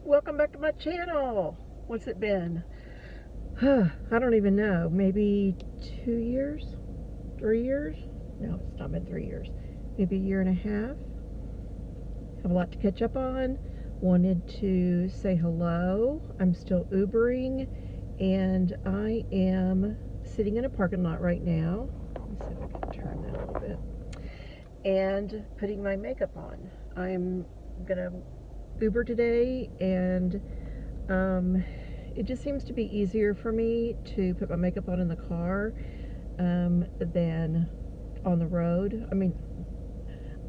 Welcome back to my channel. What's it been? I don't even know. Maybe 2 years? 3 years? No, it's not been 3 years. Maybe a year and a half. Have a lot to catch up on. Wanted to say hello. I'm still Ubering, and I am sitting in a parking lot right now. Let me see if I can turn that a little bit. And putting my makeup on. I'm gonna Uber today, and it just seems to be easier for me to put my makeup on in the car than on the road. I mean,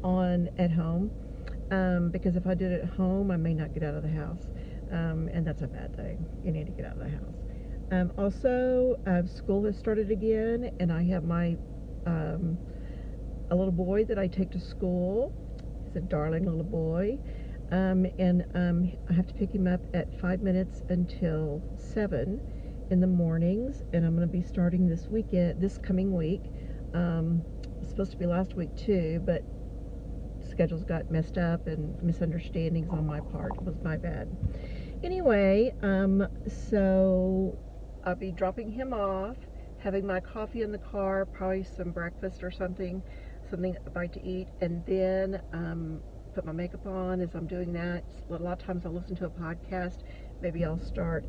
on at home, because if I did it at home, I may not get out of the house, and that's a bad thing. You need to get out of the house. Also, school has started again, and I have my a little boy that I take to school. He's a darling little boy. I have to pick him up at 5 minutes until 7 in the mornings, and I'm going to be starting this coming week. It's supposed to be last week too, but schedules got messed up and misunderstandings on my part. It was my bad. Anyway, so I'll be dropping him off, having my coffee in the car, probably some breakfast or something I'd like to eat, and then put my makeup on as I'm doing that. A lot of times I'll listen to a podcast. Maybe I'll start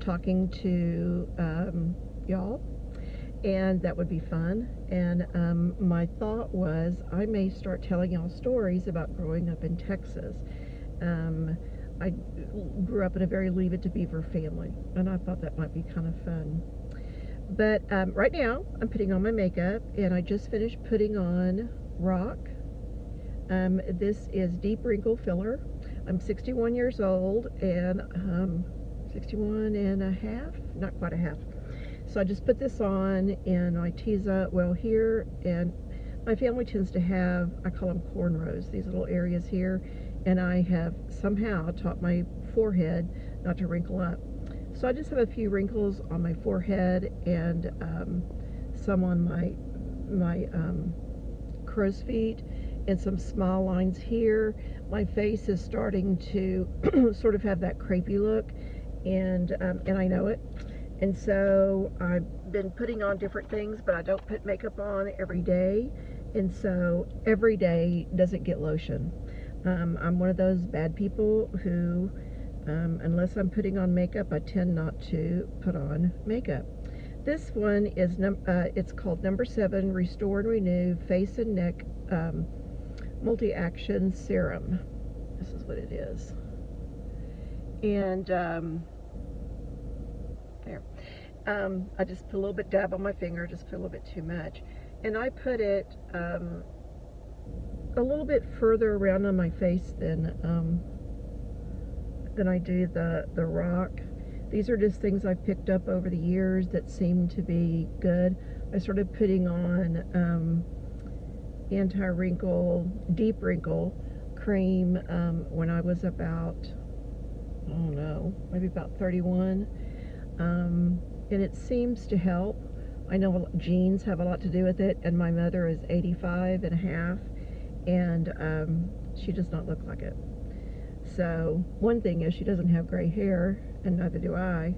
talking to y'all, and that would be fun. And my thought was I may start telling y'all stories about growing up in Texas. I grew up in a very Leave It to Beaver family, and I thought that might be kind of fun. But right now, I'm putting on my makeup, and I just finished putting on Rock. This is Deep Wrinkle Filler. I'm 61 years old, and 61 and a half, not quite a half. So I just put this on, and my T's-up, well, here, and my family tends to have, I call them cornrows, these little areas here, and I have somehow taught my forehead not to wrinkle up. So I just have a few wrinkles on my forehead and some on my crow's feet and some small lines here. My face is starting to sort of have that crepey look, and I know it. And so I've been putting on different things, but I don't put makeup on every day, and so every day doesn't get lotion. I'm one of those bad people who, unless I'm putting on makeup, I tend not to put on makeup. This one is it's called Number 7 Restore and Renew Face and Neck Multi-Action Serum. This is what it is. And there. I just put a little bit dab on my finger, just put a little bit too much. And I put it a little bit further around on my face than I do the Rock. These are just things I've picked up over the years that seem to be good. I started putting on anti-wrinkle, deep wrinkle cream when I was about, I don't know, maybe about 31. And it seems to help. I know genes have a lot to do with it, and my mother is 85 and a half, and she does not look like it. So one thing is she doesn't have gray hair, and neither do I.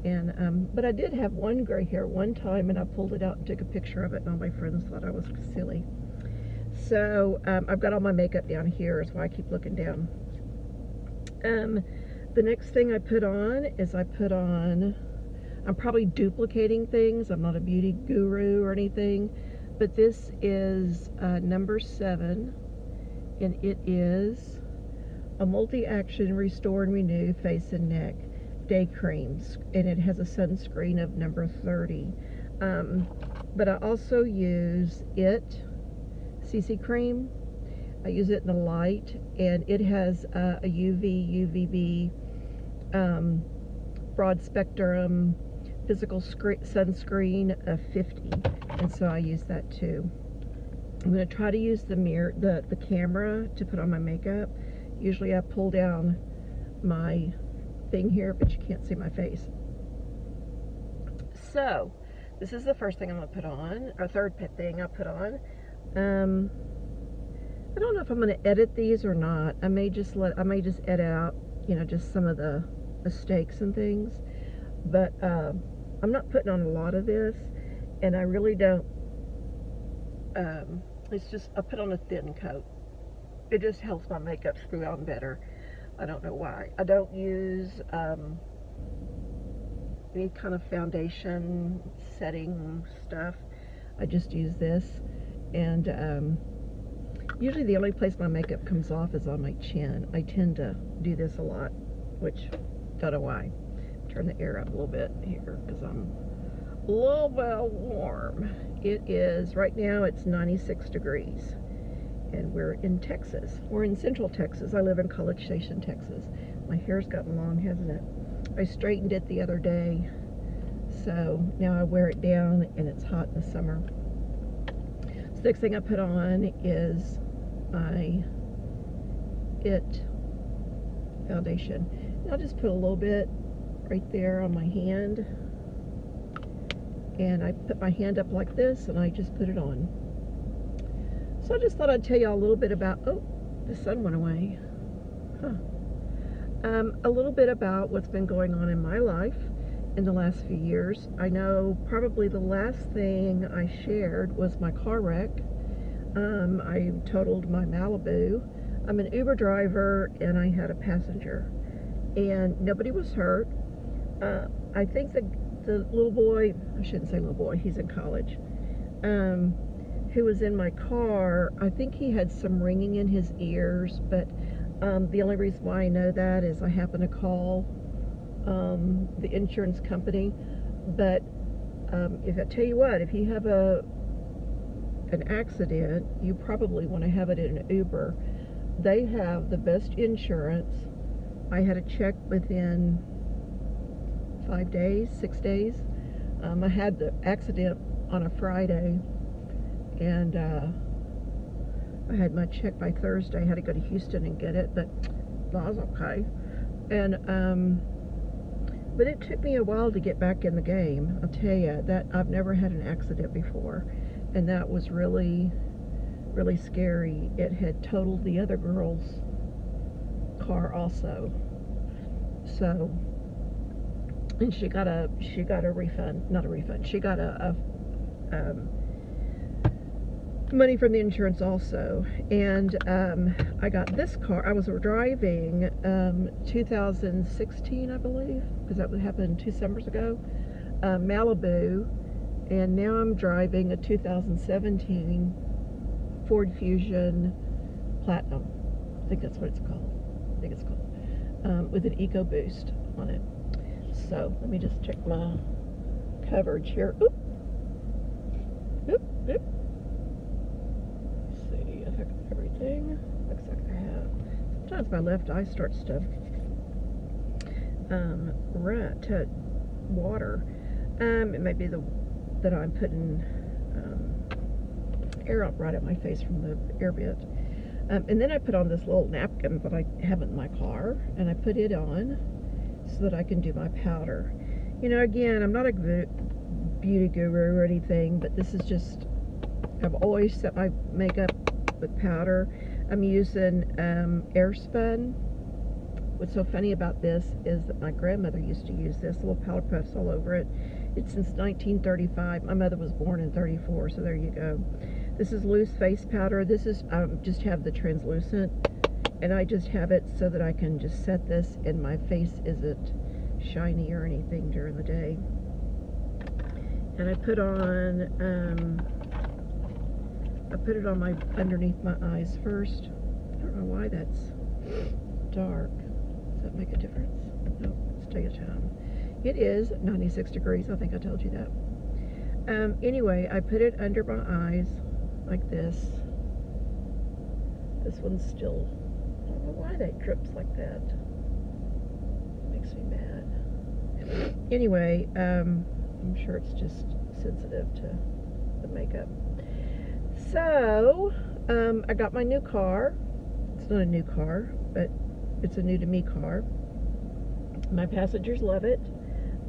And but I did have one gray hair one time, and I pulled it out and took a picture of it, and all my friends thought I was silly. So I've got all my makeup down here, is why I keep looking down. The next thing I put on is I'm probably duplicating things. I'm not a beauty guru or anything, but this is Number 7, and it is a multi-action Restore and Renew Face and Neck Day Creams, and it has a sunscreen of number 30. But I also use CC cream. I use it in the light, and it has a UVB broad spectrum physical sunscreen of 50, and so I use that too. I'm going to try to use the mirror, the camera, to put on my makeup. Usually I pull down my thing here, but you can't see my face. So this is the first thing I'm going to put on, or third thing I'll put on. I don't know if I'm going to edit these or not. I may just edit out, just some of the mistakes and things. But I'm not putting on a lot of this, and I really don't. It's just I put on a thin coat. It just helps my makeup screw on better. I don't know why. I don't use any kind of foundation setting stuff. I just use this, and usually the only place my makeup comes off is on my chin. I tend to do this a lot, which don't know why. Turn the air up a little bit here because I'm a little bit warm. It is, right now it's 96 degrees, and we're in Texas. We're in Central Texas. I live in College Station, Texas. My hair's gotten long, hasn't it? I straightened it the other day, so now I wear it down, and it's hot in the summer. So the next thing I put on is my IT foundation. And I'll just put a little bit right there on my hand, and I put my hand up like this, and I just put it on. So I just thought I'd tell you a little bit about, oh, the sun went away. A little bit about what's been going on in my life in the last few years. I know probably the last thing I shared was my car wreck. I totaled my Malibu. I'm an Uber driver, and I had a passenger, and nobody was hurt. I think the little boy, I shouldn't say little boy, he's in college, who was in my car, I think he had some ringing in his ears, but the only reason why I know that is I happened to call the insurance company. But if I tell you what, if you have an accident, you probably want to have it in an Uber. They have the best insurance. I had a check within 5 days, 6 days. I had the accident on a Friday, and I had my check by Thursday. I had to go to Houston and get it, but that was okay. And but it took me a while to get back in the game. I'll tell you that I've never had an accident before, and that was really, really scary. It had totaled the other girl's car also. So, and she got a refund, not a refund. She got a money from the insurance also. And I got this car. I was driving 2016, I believe, because that happened 2 summers ago, Malibu, and now I'm driving a 2017 Ford Fusion Platinum. I think that's what it's called. With an EcoBoost on it. So let me just check my coverage here. Oop. Oop. Oop. Let's see if I got everything. Looks like I have. Sometimes my left eye starts to run to water. It may be that I'm putting air up right at my face from the air vent. And then I put on this little napkin that I have in my car, and I put it on so that I can do my powder. Again, I'm not a beauty guru or anything, but this is just, I've always set my makeup with powder. I'm using Airspun. What's so funny about this is that my grandmother used to use this, little powder puffs all over it. It's since 1935. My mother was born in 34, so there you go. This is loose face powder. This is, just have the translucent, and I just have it so that I can just set this, and my face isn't shiny or anything during the day. And I put it on underneath my eyes first. I don't know why that's dark. Does that make a difference? No, let's take your time. It is 96 degrees. I think I told you that. Anyway, I put it under my eyes like this. This one's still, I don't know why that drips like that. It makes me mad. Anyway, I'm sure it's just sensitive to the makeup. So, I got my new car. It's not a new car, but it's a new to me car. My passengers love it.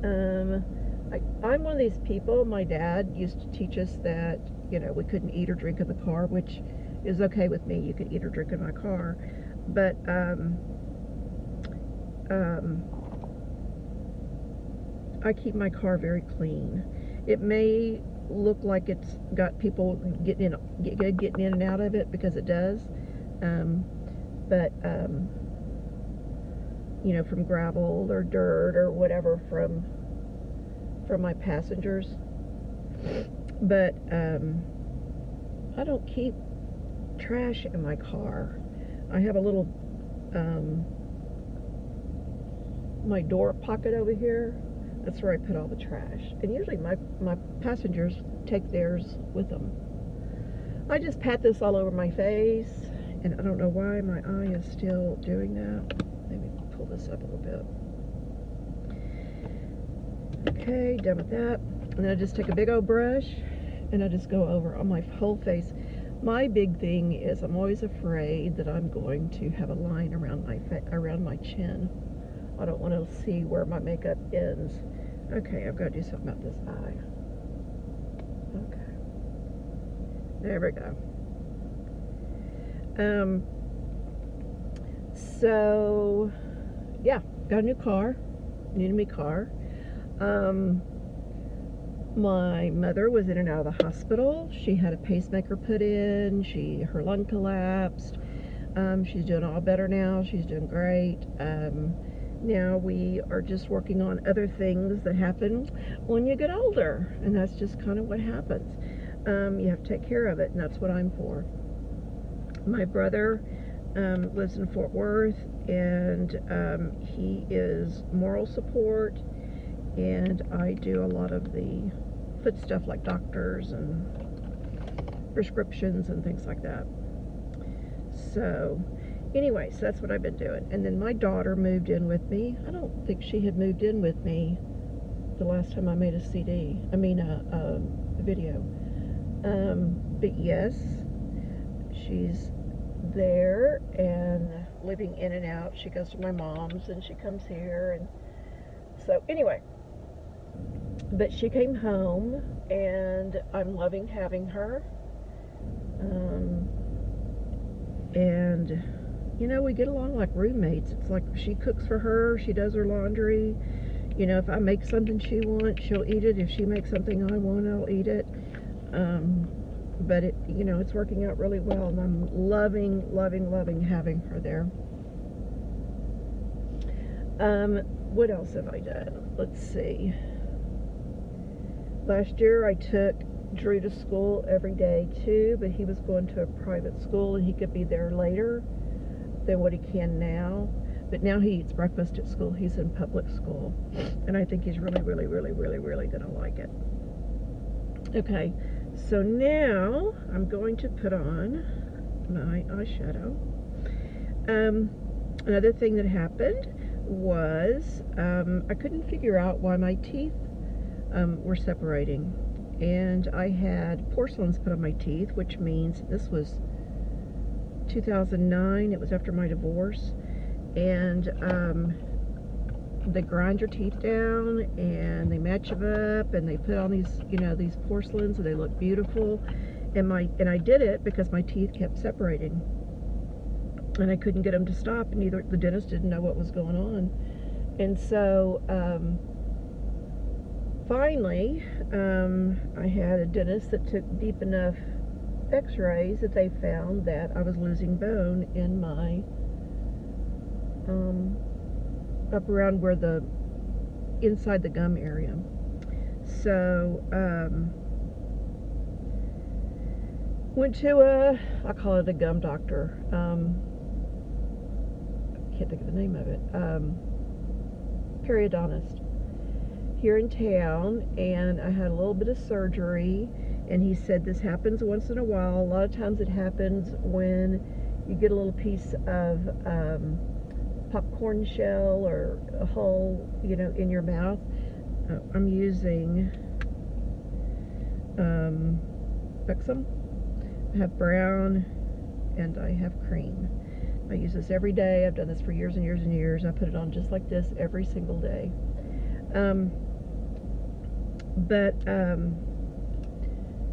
I'm one of these people, my dad used to teach us that, we couldn't eat or drink in the car, which is okay with me. You can eat or drink in my car, but I keep my car very clean. It may look like it's got people getting in and out of it, because it does, but you know, from gravel or dirt or whatever from my passengers. But I don't keep trash in my car. I have a little my door pocket over here. That's where I put all the trash, and usually my passengers take theirs with them. I just pat this all over my face, and I don't know why my eye is still doing that. Let me pull this up a little bit. Okay, done with that. And then I just take a big old brush and I just go over on my whole face. My big thing is I'm always afraid that I'm going to have a line around my chin. I don't want to see where my makeup ends. Okay, I've got to do something about this eye. Okay. There we go. So, yeah, got a new car. New to me car. My mother was in and out of the hospital. She had a pacemaker put in. Her lung collapsed. She's doing all better now. She's doing great. Now we are just working on other things that happen when you get older, and that's just kind of what happens. You have to take care of it, and that's what I'm for. My brother lives in Fort Worth, and he is moral support, and I do a lot of the foot stuff like doctors and prescriptions and things like that. So anyway, so that's what I've been doing. And then my daughter moved in with me. I don't think she had moved in with me the last time I made a video. But yes, she's there and living in and out. She goes to my mom's and she comes here, and so anyway, but she came home and I'm loving having her. And you know, we get along like roommates. It's like she cooks for her, she does her laundry. You know, if I make something she wants, she'll eat it. If she makes something I want, I'll eat it. But it, you know, it's working out really well, and I'm loving having her there. What else have I done? Let's see. Last year I took Drew to school every day too, but he was going to a private school and he could be there later than what he can now. But now he eats breakfast at school. He's in public school, and I think he's really gonna like it. Okay, so now I'm going to put on my eyeshadow. Another thing that happened was I couldn't figure out why my teeth were separating, and I had porcelains put on my teeth, which means this was 2009. It was after my divorce, and they grind your teeth down and they match them up and they put on these, you know, these porcelains, and they look beautiful. And I did it because my teeth kept separating and I couldn't get them to stop, and neither the dentist didn't know what was going on. And so finally I had a dentist that took deep enough x-rays that they found that I was losing bone in my up around where the inside the gum area. So went to I call it a gum doctor. I can't think of the name of it. Periodontist here in town, and I had a little bit of surgery, and he said this happens once in a while. A lot of times it happens when you get a little piece of popcorn shell or a hole, you know, in your mouth. I'm using Buxom. I have brown and I have cream. I use this every day. I've done this for years and years and years. I put it on just like this every single day.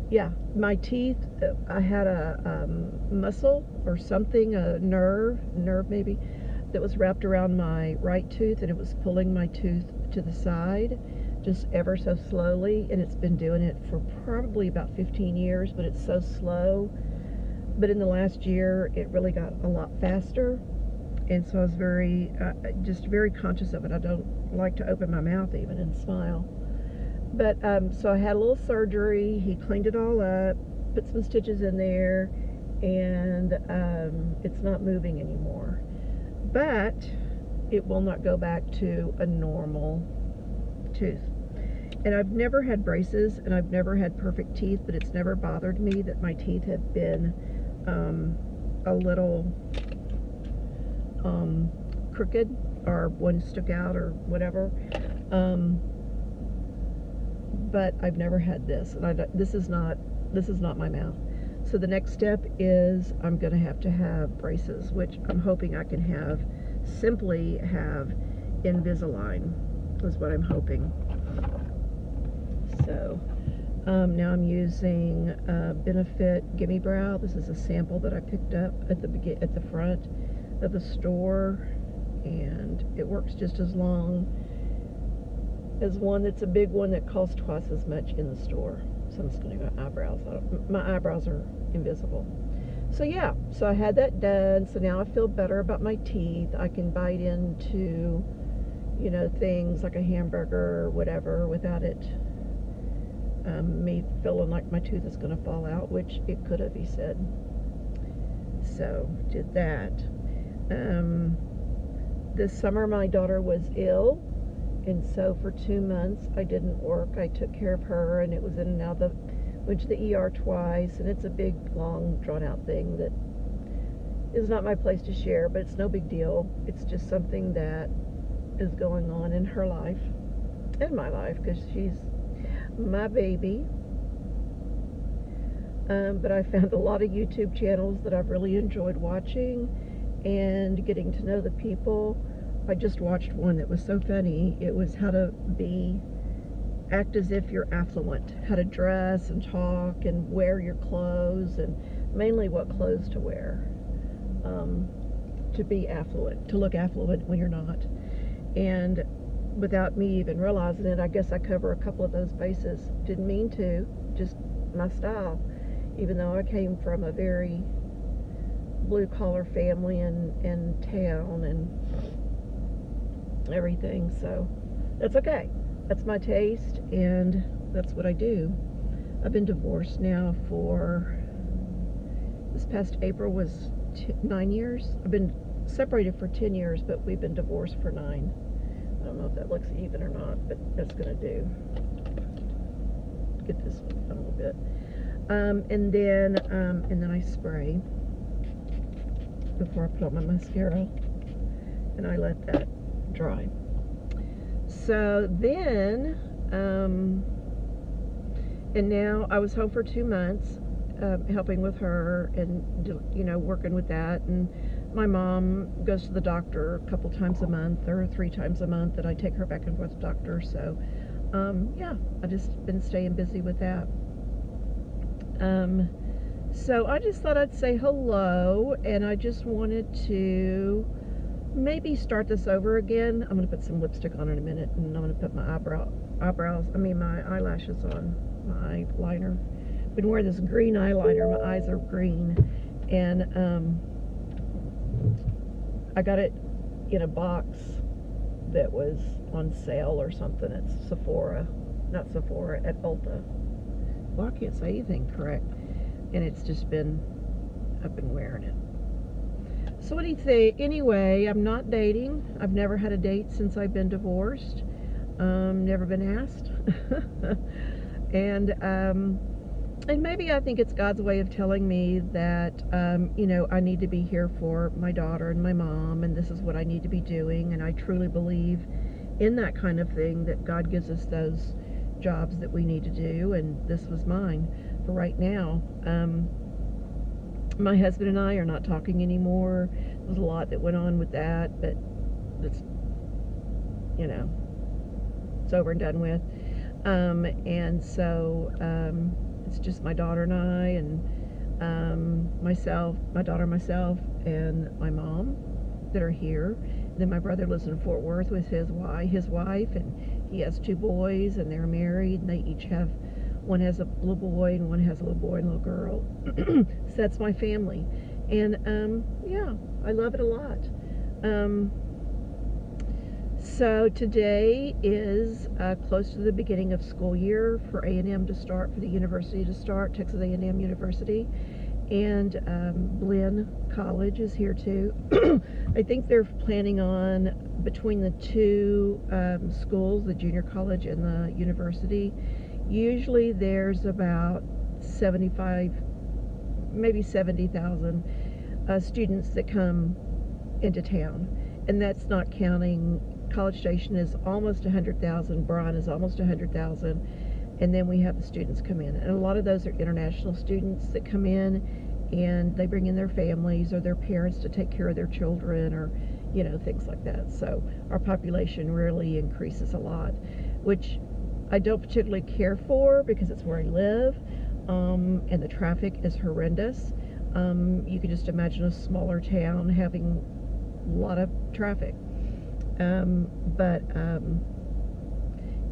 Yeah, my teeth, I had a muscle or something, a nerve maybe, that was wrapped around my right tooth, and it was pulling my tooth to the side just ever so slowly, and it's been doing it for probably about 15 years, but it's so slow. But in the last year, it really got a lot faster, and so I was just very conscious of it. I don't like to open my mouth even and smile. But so I had a little surgery. He cleaned it all up, put some stitches in there, and it's not moving anymore. But it will not go back to a normal tooth. And I've never had braces, and I've never had perfect teeth, but it's never bothered me that my teeth have been a little crooked, or one stuck out, or whatever. But I've never had this, and this is not my mouth. So the next step is I'm going to have braces, which I'm hoping I can simply have Invisalign, is what I'm hoping. So now I'm using Benefit Gimme Brow. This is a sample that I picked up at the front of the store, and it works just as long as one that's a big one that costs twice as much in the store. So I'm just going to go eyebrows. My eyebrows are invisible. So yeah, so I had that done. So now I feel better about my teeth. I can bite into, things like a hamburger or whatever without it me feeling like my tooth is going to fall out, which it could have, he said. So did that. This summer my daughter was ill, and so for 2 months I didn't work. I took care of her, and it was in and out went to the ER twice, and it's a big, long, drawn out thing that is not my place to share, but it's no big deal. It's just something that is going on in her life and my life, because she's my baby. But I found a lot of YouTube channels that I've really enjoyed watching and getting to know the people. I just watched one that was so funny. It was how to act as if you're affluent, how to dress and talk and wear your clothes, and mainly what clothes to wear to be affluent, to look affluent when you're not. And without me even realizing it, I guess I cover a couple of those bases. Didn't mean to, just my style, even though I came from a very blue collar family and town and everything. So that's okay. That's my taste, and that's what I do. I've been divorced now for, this past April was 9 years. I've been separated for 10 years, but we've been divorced for 9. I don't know if that looks even or not, but that's gonna do. Get this one a little bit. And then I spray before I put on my mascara, and I let that dry. So then, and now I was home for 2 months, helping with her and, working with that. And my mom goes to the doctor a couple times a month or 3 times a month, and I take her back and forth to the doctor. So, yeah, I just been staying busy with that. So I just thought I'd say hello, and I just wanted to maybe start this over again. I'm going to put some lipstick on in a minute, and I'm going to put my my eyelashes on, my liner. I've been wearing this green eyeliner. My eyes are green, and I got it in a box that was on sale or something at Sephora, not Sephora, at Ulta. Well, I can't say anything correct, and it's just been, I've been wearing it. So what do you think? Anyway, I'm not dating. I've never had a date since I've been divorced. Never been asked. And maybe I think it's God's way of telling me that, I need to be here for my daughter and my mom, and this is what I need to be doing. And I truly believe in that kind of thing, that God gives us those jobs that we need to do, and this was mine for right now. My husband and I are not talking anymore. There's a lot that went on with that, but it's, it's over and done with. And so it's just my daughter and I, and my daughter, myself, and my mom that are here. Then my brother lives in Fort Worth with his wife, and he has 2 boys, and they're married, and they each have, one has a little boy, and one has a little boy and a little girl. So that's my family, and yeah, I love it a lot. So today is close to the beginning of school year for A&M to start, for the university to start, Texas A&M University. And Blinn College is here too. I think they're planning on, between the 2 schools, the junior college and the university, usually there's about 75, maybe 70,000 students that come into town. And that's not counting, College Station is almost 100,000, Bryan is almost 100,000. And then we have the students come in, and a lot of those are international students that come in, and they bring in their families or their parents to take care of their children, or things like that. So our population really increases a lot, which I don't particularly care for because it's where I live, and the traffic is horrendous. You can just imagine a smaller town having a lot of traffic, but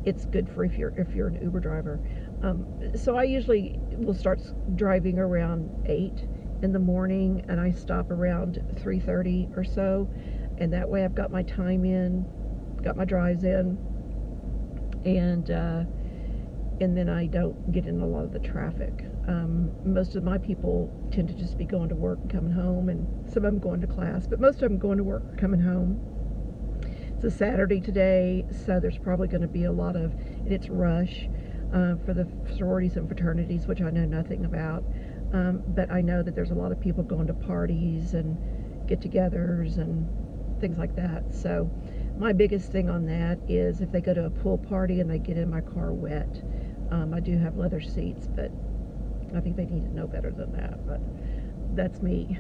it's good for if you're an Uber driver. So I usually will start driving around 8 in the morning, and I stop around 3:30 or so, and that way I've got my time in, got my drives in, and then I don't get in a lot of the traffic. Most of my people tend to just be going to work and coming home, and some of them going to class, but most of them going to work or coming home. It's a Saturday today, so there's probably going to be a lot of, and it's rush for the sororities and fraternities, which I know nothing about, but I know that there's a lot of people going to parties and get-togethers and things like that. So my biggest thing on that is if they go to a pool party and they get in my car wet. I do have leather seats, but I think they need to know better than that, but that's me.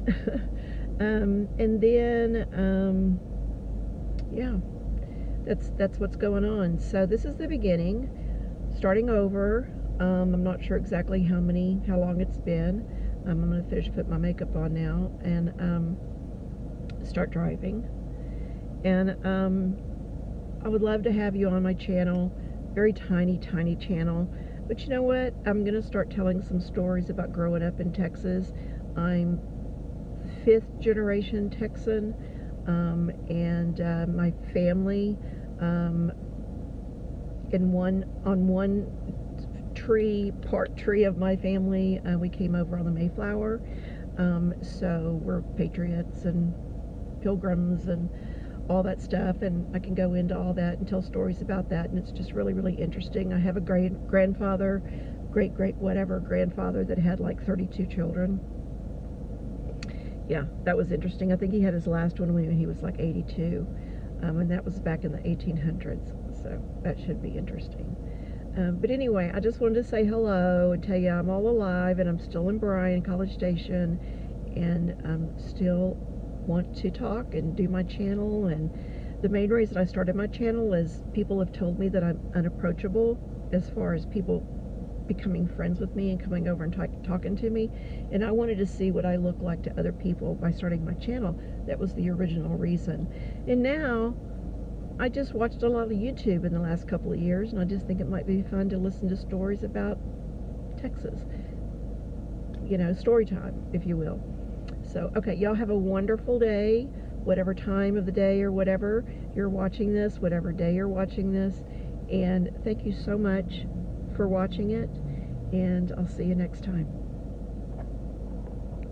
And then yeah, that's what's going on. So this is the beginning, starting over. I'm not sure exactly how long it's been. I'm going to finish putting my makeup on now and start driving. And I would love to have you on my channel, very tiny channel. But you know what? I'm going to start telling some stories about growing up in Texas. I'm 5th generation Texan. And my family, on one part tree of my family, we came over on the Mayflower, so we're patriots and pilgrims and all that stuff, and I can go into all that and tell stories about that, and it's just really interesting. I have a great grandfather that had like 32 children. Yeah, that was interesting. I think he had his last one when he was like 82, and that was back in the 1800s, so that should be interesting. But anyway, I just wanted to say hello and tell you I'm all alive, and I'm still in Bryan, College Station, and still want to talk and do my channel. And the main reason I started my channel is people have told me that I'm unapproachable as far as people becoming friends with me and coming over and talking to me, and I wanted to see what I look like to other people by starting my channel. That was the original reason. And now I just watched a lot of YouTube in the last couple of years, and I just think it might be fun to listen to stories about Texas, story time, if you will. So okay, y'all have a wonderful day, whatever time of the day or whatever you're watching this, whatever day you're watching this, and thank you so much for watching it, and I'll see you next time.